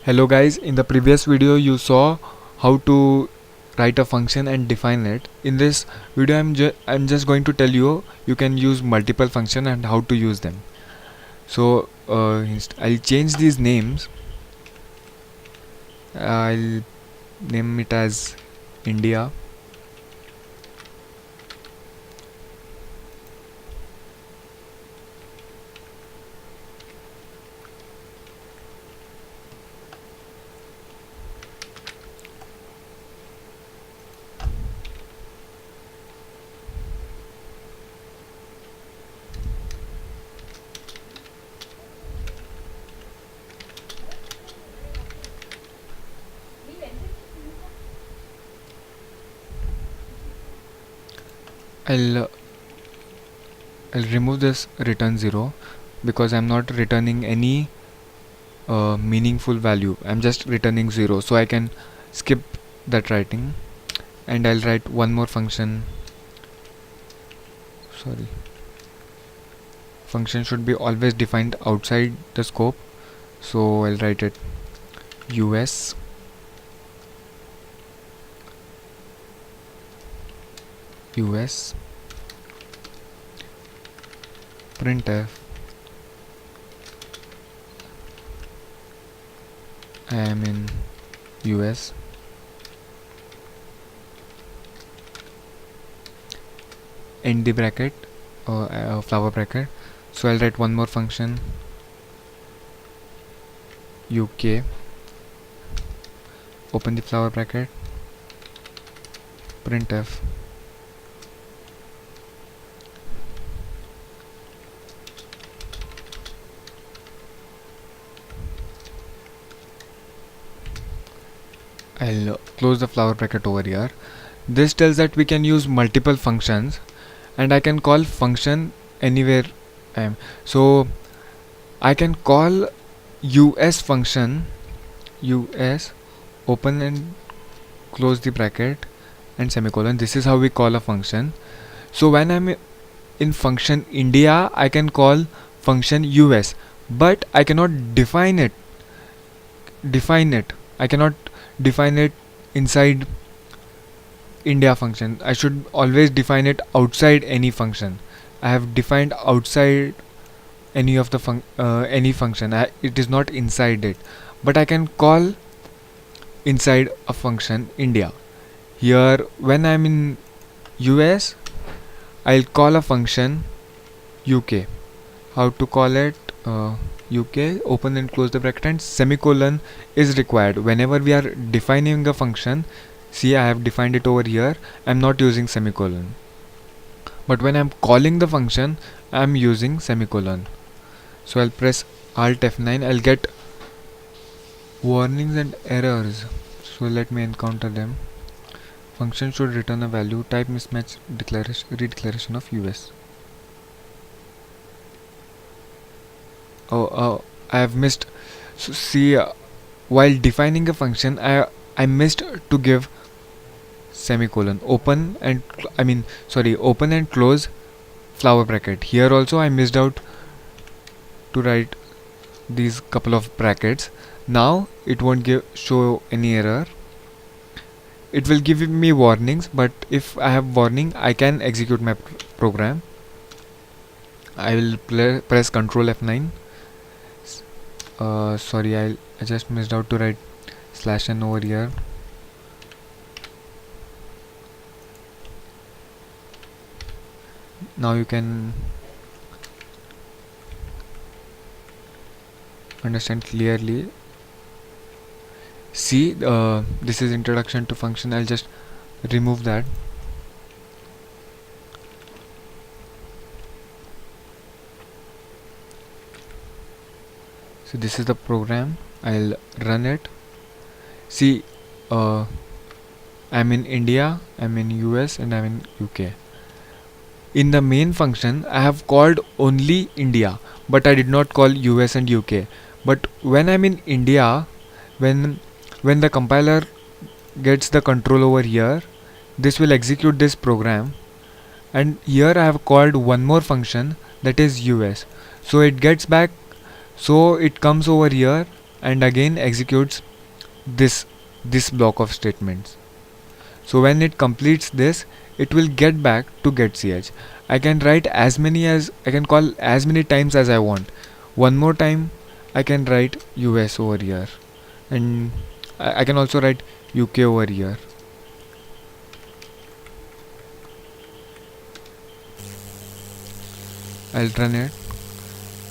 Hello guys, in the previous video you saw how to write a function and define it. In this video I'm just going to tell you can use multiple function and how to use them. So I'll change these names. I'll name it as India. I'll uh, I'll remove this return 0 because I'm not returning any meaningful value. I'm just returning 0, so I can skip that writing, and I'll write one more function. Sorry. Function should be always defined outside the scope, so I'll write it US US printf I am in US end the bracket flower bracket. So I'll write one more function UK, open the flower bracket, printf I'll close the flower bracket over here. This tells that we can use multiple functions and I can call function anywhere I am. So I can call US function, US, open and close the bracket and semicolon. This is how we call a function. So when I'm in function India, I can call function US, but I cannot define it. I cannot define it inside India function. I should always define it outside any function. I have defined outside any of the any function. It is not inside it, but I can call inside a function India. Here when I'm in US, I'll call a function UK. How to call it? UK, open and close the bracket, and semicolon is required whenever we are defining a function. See, I have defined it over here. I'm not using semicolon, but when I'm calling the function, I'm using semicolon. So I'll press Alt F9. I'll get warnings and errors, so let me encounter them. Function should return a value, type mismatch, redeclaration of US. I have missed. So see, while defining a function, I missed to give semicolon. Open and close flower bracket. Here also I missed out to write these couple of brackets. Now it won't show any error. It will give me warnings, but if I have warning, I can execute my program. I will press Ctrl F9. Sorry, I just missed out to write /n over here. Now you can understand clearly. See, this is introduction to function. I'll just remove that. So this is the program. I'll run it. See, I'm in India, I'm in US, and I'm in UK. In the main function, I have called only India, but I did not call US and UK. But when I'm in India, when the compiler gets the control over here, this will execute this program, and here I have called one more function, that is US. So it gets back, so it comes over here and again executes this block of statements. So when it completes this, it will get back to getch. I can write as many as I can call as many times as I want. One more time I can write US over here, and I can also write UK over here. I'll run it.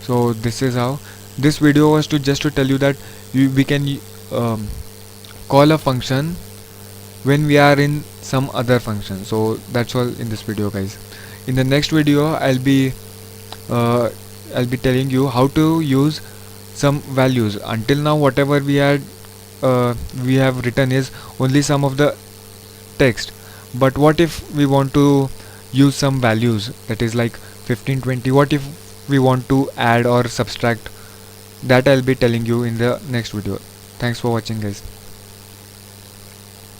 So this is how this video was, to just to tell you that we can um, call a function when we are in some other function. So that's all in this video, guys. In the next video uh, I'll be telling you how to use some values. Until now whatever we have written is only some of the text, but what if we want to use some values, that is like 15, 20? What if we want to add or subtract? That I'll be telling you in the next video. Thanks for watching, guys.